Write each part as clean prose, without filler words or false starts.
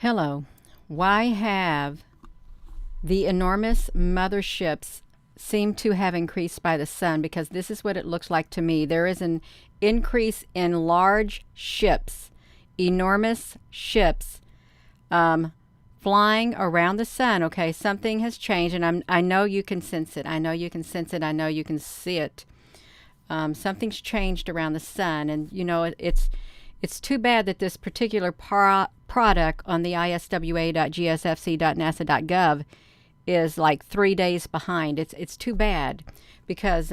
Hello. Why have the enormous motherships seem to have increased by the sun? Because this is what it looks like to me. There is an increase in large ships, enormous ships, flying around the sun. Okay, something has changed, and I know you can sense it. I know you can sense it. I know you can see it. Something's changed around the sun, and it's too bad that this particular product on the iswa.gsfc.nasa.gov is like 3 days behind. It's too bad because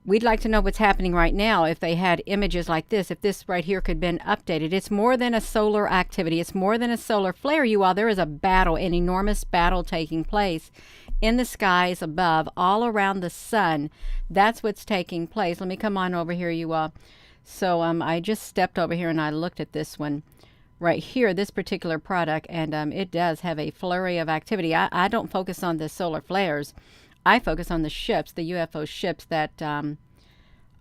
we'd like to know what's happening right now. If they had images like this, if this right here could have been updated. It's more than a solar activity. It's more than a solar flare, you all. There is a battle, an enormous battle taking place in the skies above, all around the sun. That's what's taking place. Let me come on over here, you all. So I just stepped over here and I looked at this one right here, this particular product, and it does have a flurry of activity. I don't focus on the solar flares. I focus on the ships, the UFO ships that are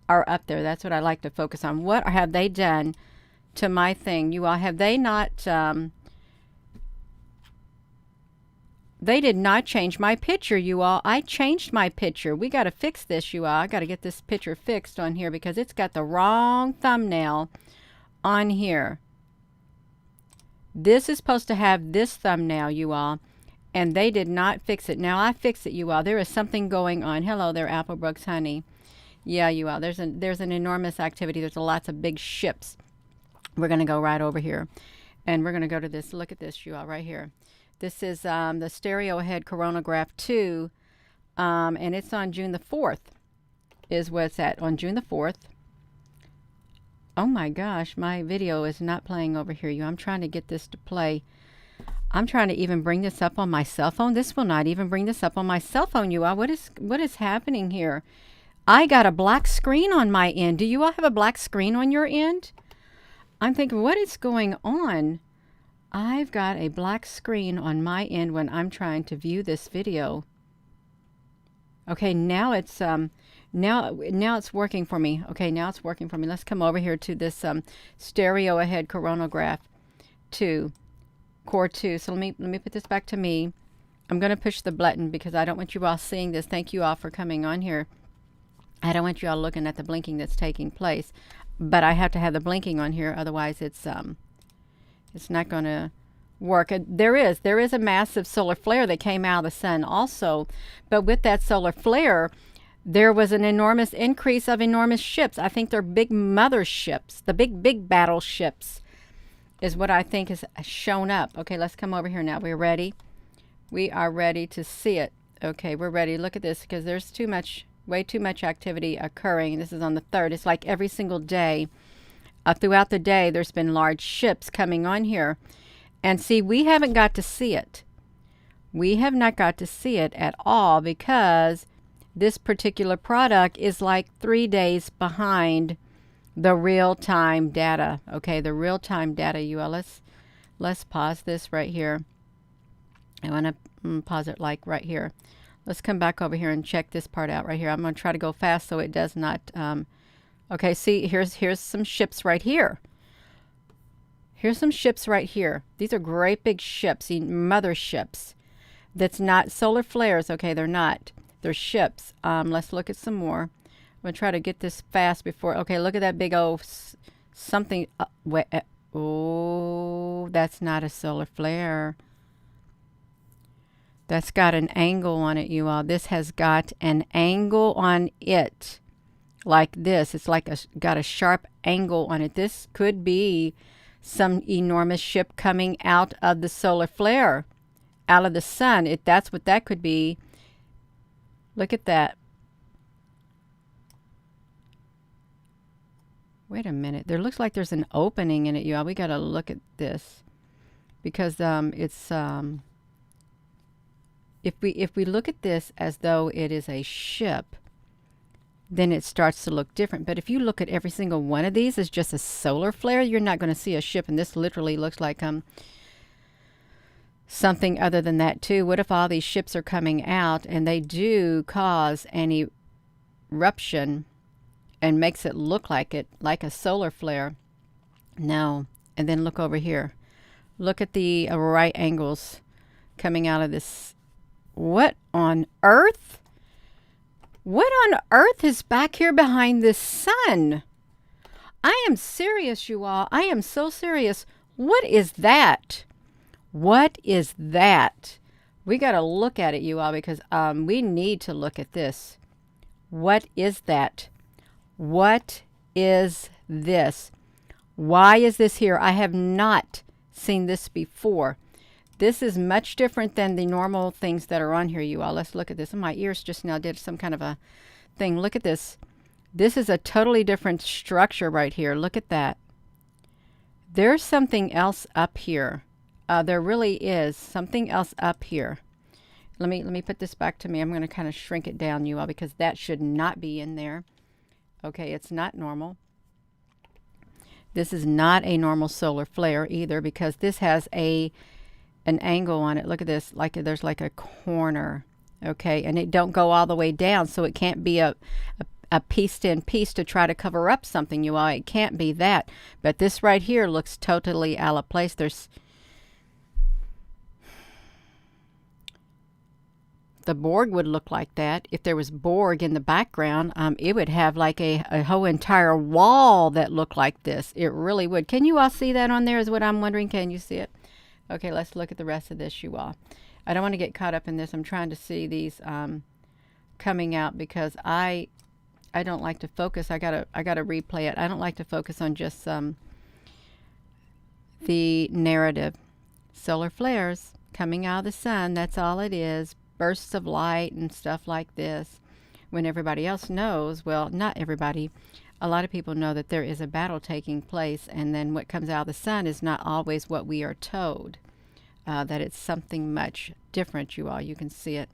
up there. That's what I like to focus on. What have they done to my thing, you all? Have they not... They did not change my picture, you all. I changed my picture. We got to fix this, you all. I got to get this picture fixed on here because it's got the wrong thumbnail on here. This is supposed to have this thumbnail, you all, and they did not fix it. Now I fix it, you all. There is something going on. Hello there, Applebrooks honey. Yeah, you all. There's an enormous activity. There's lots of big ships. We're going to go right over here, and we're going to go to this. Look at this, you all, right here. This is the stereo head coronagraph 2, and it's on June the 4th, is what's at, on June the 4th. Oh my gosh, my video is not playing over here. I'm trying to get this to play. I'm trying to even bring this up on my cell phone. This will not even bring this up on my cell phone, you all. What is happening here? I got a black screen on my end. Do you all have a black screen on your end? I'm thinking, what is going on? I've got a black screen on my end when I'm trying to view this video. Okay, now it's now it's working for me. Okay, now it's working for me. Let's come over here to this stereo ahead coronagraph 2, core 2. So let me put this back to me. I'm going to push the button because I don't want you all seeing this. Thank you all for coming on here. I don't want you all looking at the blinking that's taking place, but I have to have the blinking on here, otherwise it's not going to work. There is a massive solar flare that came out of the sun also, but with that solar flare, there was an enormous increase of enormous ships. I think they're big mother ships. The big battleships is what I think has shown up. Okay, let's come over here now. We're ready. We are ready to see it. Okay, we're ready. Look at this because there's way too much activity occurring. This is on the 3rd. It's like every single day. Throughout the day, there's been large ships coming on here. And see, we haven't got to see it. We have not got to see it at all because this particular product is like 3 days behind the real-time data. Okay, the real-time data, you all. Let's pause this right here. I want to pause it like right here. Let's come back over here and check this part out right here. I'm going to try to go fast so it does not... Okay, see, here's some ships right here. Here's some ships right here. These are great big ships, mother ships. That's not solar flares. Okay, they're not. They're ships. Let's look at some more. I'm going to try to get this fast before... Okay, look at that big old something. Oh, that's not a solar flare. That's got an angle on it, you all. This has got an angle on it. Like this. It's like got a sharp angle on it. This could be some enormous ship coming out of the solar flare, out of the sun. That's what that could be. Look at that. Wait a minute. There looks like there's an opening in it, y'all. We got to look at this because it's if we look at this as though it is a ship, then it starts to look different. But if you look at every single one of these as just a solar flare, you're not going to see a ship. And this literally looks like something other than that too. What if all these ships are coming out and they do cause an eruption and makes it look like a solar flare? No. And then look over here. Look at the right angles coming out of this. What on earth? What on earth is back here behind this sun? I am serious, you all. I am so serious. What is that? What is that? We got to look at it, you all, because we need to look at this. What is that? What is this? Why is this here? I have not seen this before. This is much different than the normal things that are on here, you all. Let's look at this. My ears just now did some kind of a thing. Look at this. This is a totally different structure right here. Look at that. There's something else up here. There really is something else up here. Let me put this back to me. I'm going to kind of shrink it down, you all, because that should not be in there. Okay, it's not normal. This is not a normal solar flare either, because this has an angle on it. Look at this, like there's like a corner. Okay, and it don't go all the way down, so it can't be a pieced in piece to try to cover up something, you all. It can't be that. But this right here looks totally out of place. The Borg would look like that. If there was Borg in the background, it would have like a whole entire wall that looked like this. It really would. Can you all see that on there is what I'm wondering. Can you see it? Okay, let's look at the rest of this, you all. I don't want to get caught up in this. I'm trying to see these coming out because I don't like to focus. I gotta replay it. I don't like to focus on just the narrative. Solar flares coming out of the sun. That's all it is. Bursts of light and stuff like this. When everybody else knows, well, not everybody, a lot of people know that there is a battle taking place, and then what comes out of the sun is not always what we are told. That it's something much different, you all. You can see it.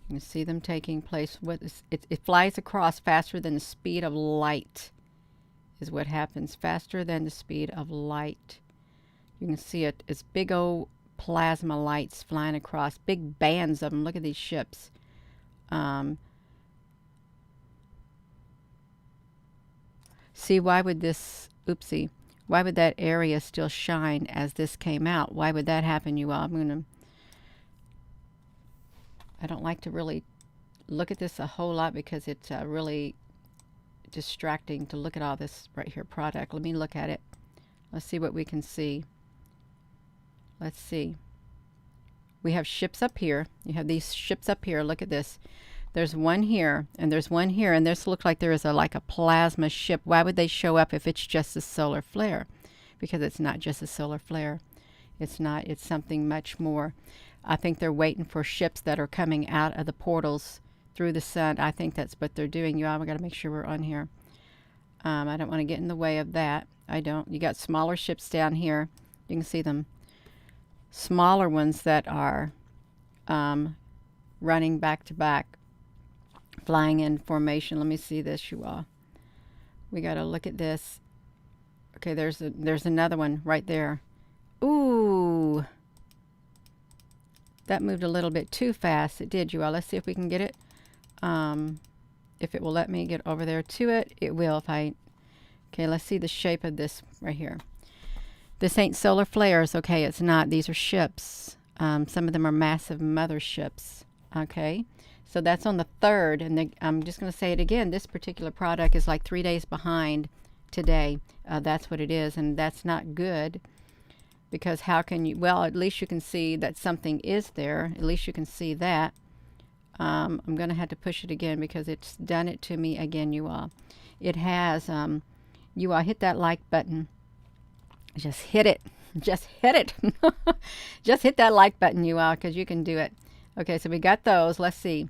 You can see them taking place. It flies across faster than the speed of light is what happens. Faster than the speed of light. You can see it. It's big old plasma lights flying across. Big bands of them. Look at these ships. See, why would this... Oopsie. Why would that area still shine as this came out? Why would that happen, you all? I don't like to really look at this a whole lot because it's really distracting to look at all this right here product. Let me look at it. Let's see what we can see. Let's see. We have ships up here. You have these ships up here. Look at this. There's one here, and there's one here, and this looks like there is like a plasma ship. Why would they show up if it's just a solar flare? Because it's not just a solar flare. It's not. It's something much more. I think they're waiting for ships that are coming out of the portals through the sun. I think that's what they're doing. You all, we got to make sure we're on here. I don't want to get in the way of that. I don't. You got smaller ships down here. You can see them. Smaller ones that are running back to back, flying in formation. Let me see this, you all. We got to look at this. Okay, there's another one right there. Ooh. That moved a little bit too fast. It did, you all. Let's see if we can get it. If it will let me get over there to it, it will. Okay, let's see the shape of this right here. This ain't solar flares. Okay, it's not. These are ships. Some of them are massive motherships. Okay, so that's on the 3rd, and I'm just going to say it again. This particular product is like 3 days behind today. That's what it is, and that's not good. Because how can you, well, at least you can see that something is there. At least you can see that. I'm going to have to push it again because it's done it to me again, you all. It has, you all hit that like button. Just hit it. Just hit it. Just hit that like button, you all, because you can do it. Okay, so we got those. Let's see.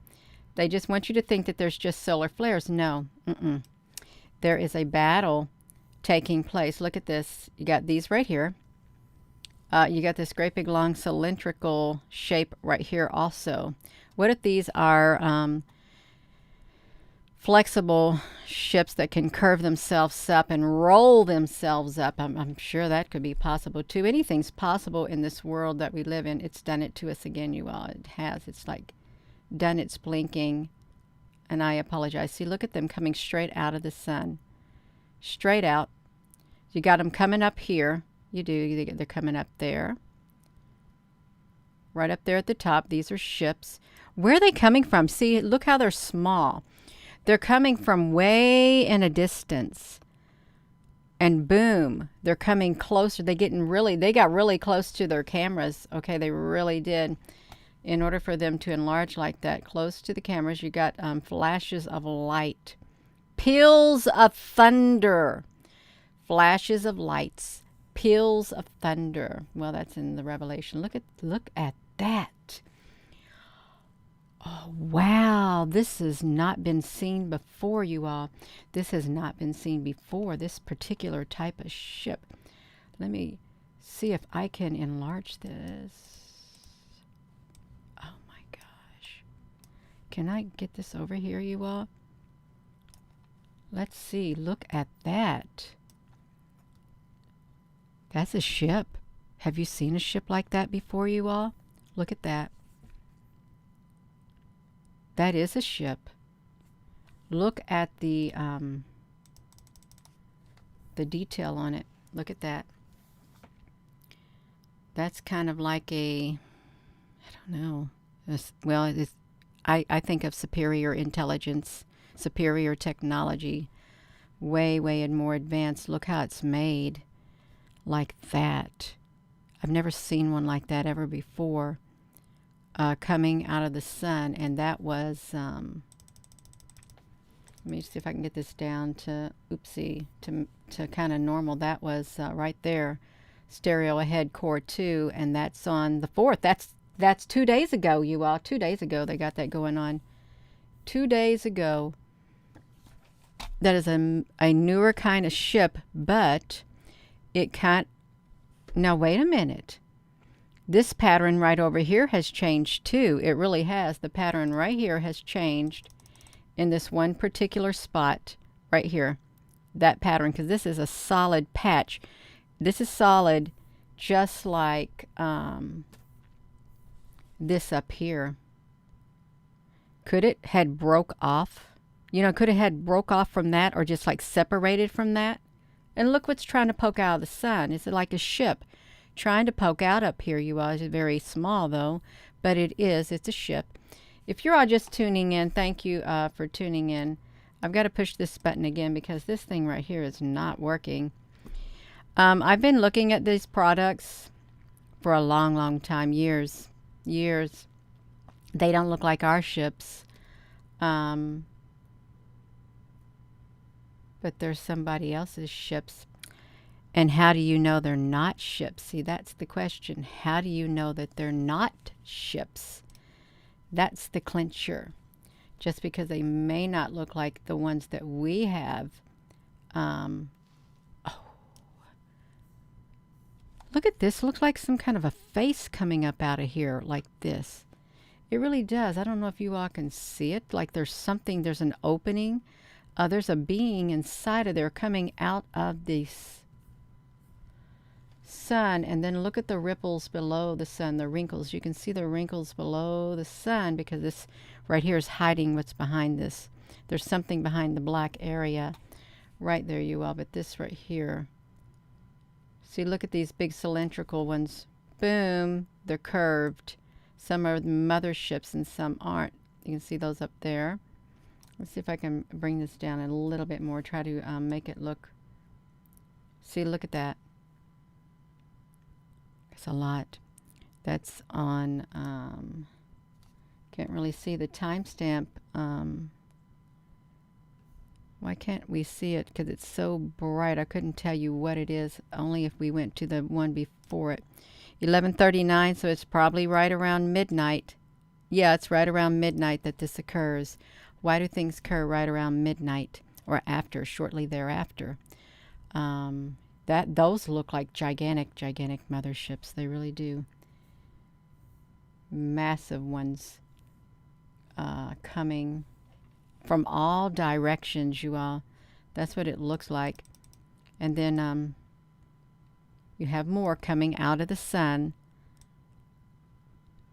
They just want you to think that there's just solar flares. No. There is a battle taking place. Look at this. You got these right here. You got this great big long cylindrical shape right here also. What if these are flexible ships that can curve themselves up and roll themselves up? I'm sure that could be possible too. Anything's possible in this world that we live in. It's done it to us again, you all. It has. It's like done its blinking. And I apologize. See, look at them coming straight out of the sun. Straight out. You got them coming up here. You do. They're coming up there. Right up there at the top. These are ships. Where are they coming from? See, look how they're small. They're coming from way in a distance. And boom, they're coming closer. They got really close to their cameras. Okay, they really did. In order for them to enlarge like that, close to the cameras, you got flashes of light. Peals of thunder. Flashes of lights. Peals of thunder. Well, that's in the Revelation. Look at that. Oh, wow. This has not been seen before, you all. This has not been seen before, this particular type of ship. Let me see if I can enlarge this. Oh, my gosh. Can I get this over here, you all? Let's see. Look at that. That's a ship. Have you seen a ship like that before, you all? Look at that. That is a ship. Look at the detail on it. Look at that. That's kind of like I don't know. I think of superior intelligence, superior technology, way and more advanced. Look how it's made like that. I've never seen one like that ever before. Coming out of the sun, and that was let me see if I can get this down to to kind of normal. That was right there, stereo ahead core 2, and that's on the 4th. That's 2 days ago, you all. 2 days ago they got that going on. 2 days ago. That is a newer kind of ship, but it can't. Now wait a minute. This pattern right over here has changed too. It really has. The pattern right here has changed in this one particular spot right here. That pattern, because this is a solid patch. This is solid just like this up here. Could it had broke off? You know, could it had broke off from that, or just like separated from that? And look what's trying to poke out of the sun. It's like a ship trying to poke out up here, you all. It's very small though, but it's a ship. If you're all just tuning in, thank you for tuning in. I've got to push this button again because this thing right here is not working. I've been looking at these products for a long time, years. They don't look like our ships, but they're somebody else's ships. And how do you know they're not ships? See, that's the question. How do you know that they're not ships? That's the clincher. Just because they may not look like the ones that we have. Look at this. It looks like some kind of a face coming up out of here like this. It really does. I don't know if you all can see it. Like there's an opening. There's a being inside of there coming out of this sun, and then look at the ripples below the sun, the wrinkles. You can see the wrinkles below the sun because this right here is hiding what's behind this. There's something behind the black area right there, you all, but this right here. See, look at these big cylindrical ones. Boom, they're curved. Some are motherships and some aren't. You can see those up there. Let's see if I can bring this down a little bit more, try to make it look. See, look at that. It's a lot. That's on, can't really see the timestamp. Why can't we see it? Because it's so bright. I couldn't tell you what it is, only if we went to the one before it. 11:39, so it's probably right around midnight. Yeah, it's right around midnight that this occurs. Why do things occur right around midnight or after, shortly thereafter? Those look like gigantic motherships. They really do. Massive ones coming from all directions, you all. That's what it looks like. And then you have more coming out of the sun.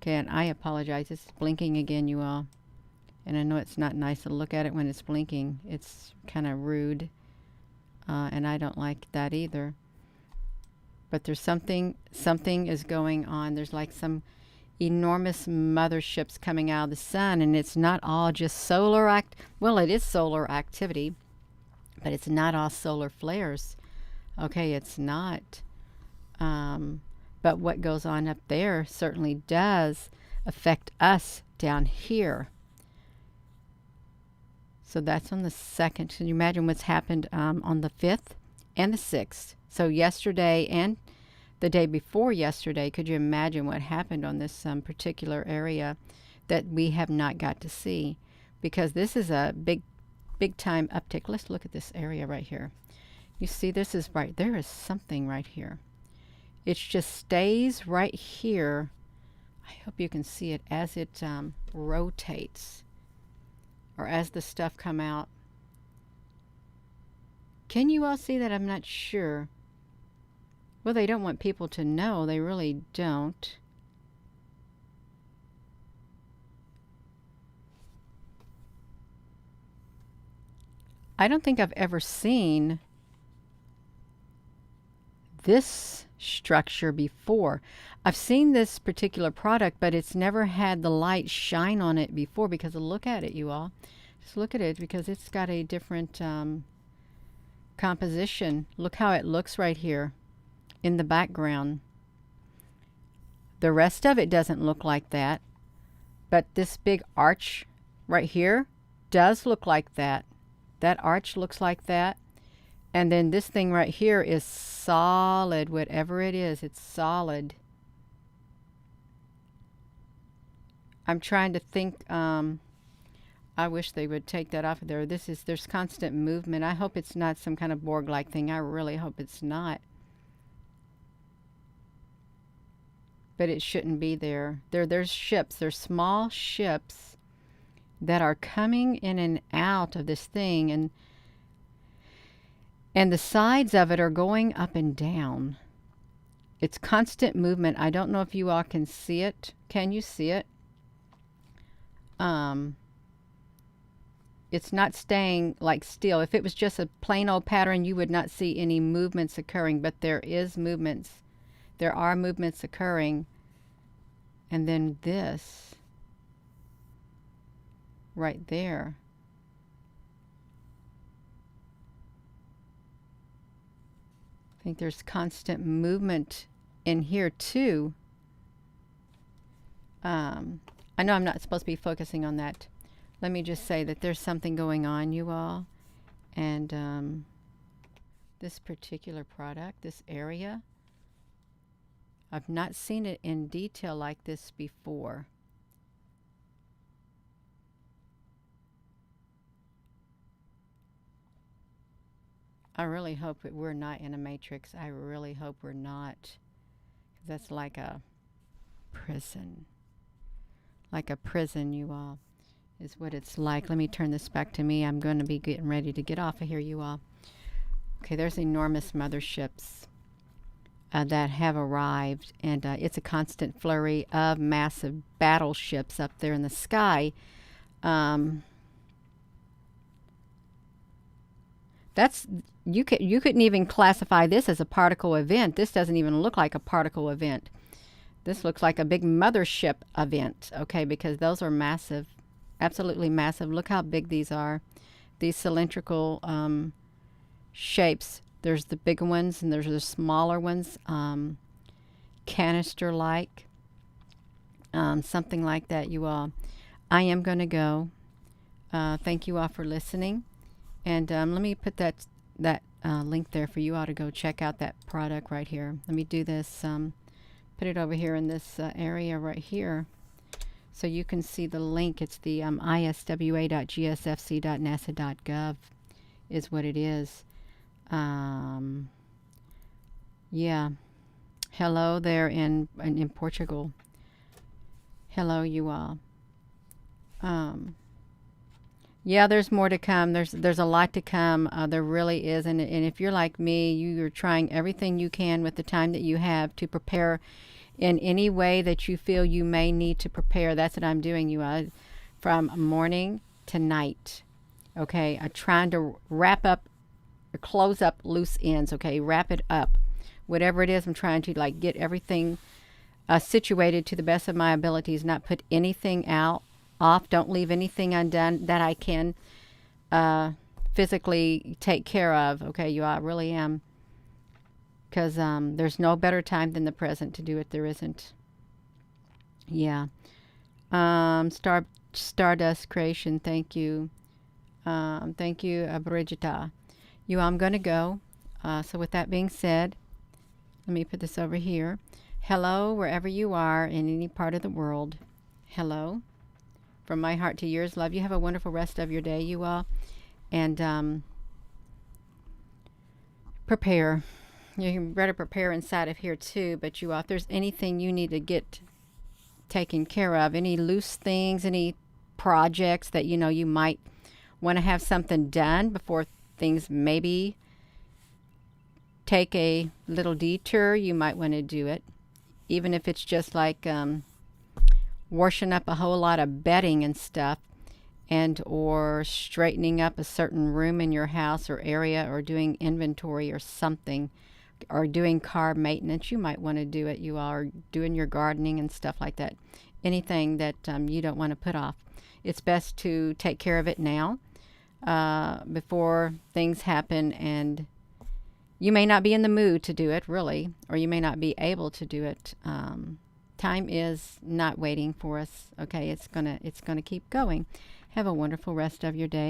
Okay, and I apologize. It's blinking again, you all. And I know it's not nice to look at it when it's blinking. It's kind of rude. And I don't like that either. But there's something is going on. There's like some enormous motherships coming out of the sun, and it's not all just well, it is solar activity, but it's not all solar flares. Okay, it's not. But what goes on up there certainly does affect us down here. So that's on the 2nd. Can you imagine what's happened on the 5th and the 6th? So yesterday and the day before yesterday, could you imagine what happened on this particular area that we have not got to see? Because this is a big time uptick. Let's look at this area right here. You see, this is right. There is something right here. It just stays right here. I hope you can see it as it rotates, or as the stuff come out. Can you all see that? I'm not sure. Well, they don't want people to know. They really don't. I don't think I've ever seen this structure before. I've seen this particular product, but it's never had the light shine on it before, because look at it, you all. Just look at it, because it's got a different composition. Look how it looks right here in the background. The rest of it doesn't look like that, but this big arch right here does look like that. That arch looks like that. And then this thing right here is solid. Whatever it is, it's solid. I'm trying to think. I wish they would take that off of there. There's constant movement. I hope it's not some kind of Borg-like thing. I really hope it's not. But it shouldn't be there. There's ships. There's small ships that are coming in and out of this thing, and the sides of it are going up and down. It's constant movement. I don't know if you all can see it. Can you see it? It's not staying like still. If it was just a plain old pattern, you would not see any movements occurring, but there is movements. There are movements occurring. And then this right there. I think there's constant movement in here too. I know I'm not supposed to be focusing on that. Let me just say that there's something going on, you all. And this particular product, this area, I've not seen it in detail like this before. I really hope that we're not in a matrix. I really hope we're not. That's like a prison. Like a prison, you all, is what it's like. Let me turn this back to me. I'm going to be getting ready to get off of here, you all. Okay, there's enormous motherships that have arrived, and it's a constant flurry of massive battleships up there in the sky. You couldn't even classify this as a particle event. This doesn't even look like a particle event. This looks like a big mothership event, okay, because those are massive, absolutely massive. Look how big these are, these cylindrical shapes. There's the big ones and there's the smaller ones, canister-like, something like that, you all. I am going to go. Thank you all for listening. And let me put that link there for you all to go check out that product right here. Let me do this, put it over here in this area right here so you can see the link. It's the iswa.gsfc.nasa.gov is what it is. Yeah. Hello there in Portugal. Hello, you all. Yeah, there's more to come. There's a lot to come. There really is. And if you're like me, you're trying everything you can with the time that you have to prepare in any way that you feel you may need to prepare. That's what I'm doing, you all, from morning to night. Okay, I'm trying to wrap up, close up loose ends. Okay, wrap it up whatever it is, I'm trying to like get everything situated to the best of my abilities, not put anything out off. Don't leave anything undone that I can physically take care of. Okay, you all, I really am. Because there's no better time than the present to do it. There isn't. Yeah. Stardust Creation, thank you. Thank you, Brigida. You, I'm going to go. So with that being said, let me put this over here. Hello, wherever you are in any part of the world. Hello. From my heart to yours, love. You have a wonderful rest of your day, you all. And prepare. You can better prepare inside of here too, but you all, if there's anything you need to get taken care of, any loose things, any projects that you might want to have something done before things maybe take a little detour, you might want to do it. Even if it's just like washing up a whole lot of bedding and stuff, and or straightening up a certain room in your house or area, or doing inventory or something, or doing car maintenance, you might want to do it. You are doing your gardening and stuff like that. Anything that you don't want to put off. It's best to take care of it now before things happen, and you may not be in the mood to do it, really, or you may not be able to do it. Time is not waiting for us. Okay, it's gonna keep going. Have a wonderful rest of your day.